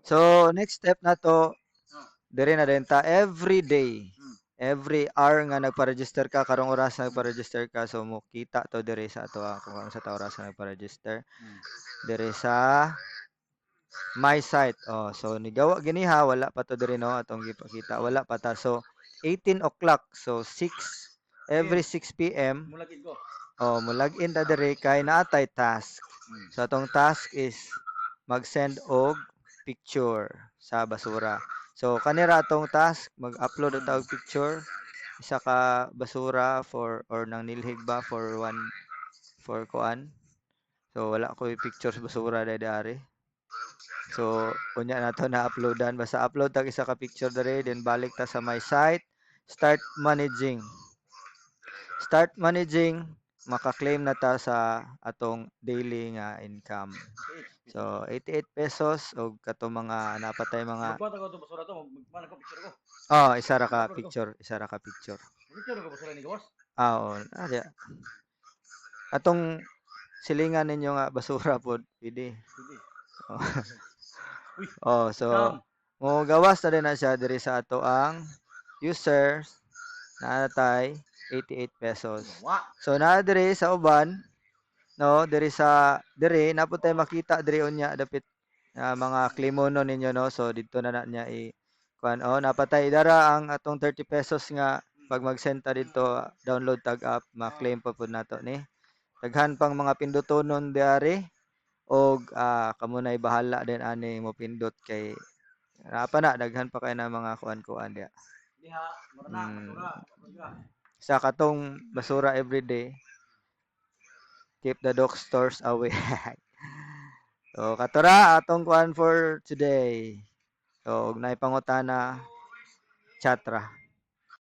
So next step na to, diri na din ta every day. Every hour nga nagpa-register ka, karong oras na nagpa-register ka, so mo kita to diri sa ato kung ano sa ta oras na nagpa-register. Diri sa my site. Oh, so nigawa gini ha, wala pa to diri no atong gipakita. Wala pa ta. So 18 o'clock. So 6 every 6 p.m. Mulagid ko. Oh, mo login ta diri kay naatay task. So atong task is mag-send og picture sa basura. So kanira atong task mag-upload ta og picture isa ka basura for or nang nilhig ba for one for kuan. So wala ko picture sa basura dari. So unya na to na-uploadan basta upload tag isa ka picture dere then balik ta sa my site, start managing. Start managing maka-claim na ta sa atong daily nga income. So 88 pesos og kato mga napatay mga Magkuha ko to basura to, magkuha ko picture ko. isa ra ka Upload ko. picture, isa ra ka picture. Picture ko basura ni gawas. Oo, atong silingan ninyo nga basura pod pwede. Sige. Oh. Uy, Oh, so scam. mo gawas na din na siya diri sa ato ang users na natay 88 pesos. Wa. So na diri sa uban no diri sa diri napud tay makita diri unya dapit mga klimono ninyo no. So didto na niya i kuan oh napatay dara ang atong 30 pesos nga pag mag-send ta dito download tag app ma-claim pa pud nato ni. Daghan pang mga pindutonon diari og kamo nay bahala din ani mo pindot kay pa na daghan pa kay na mga kuan-kuan dia. Diha, mura na, basura. Upload ka. Sa katong basura everyday, keep the dog stores away. So katura atong kuan for today. So og nay pangutana chatra.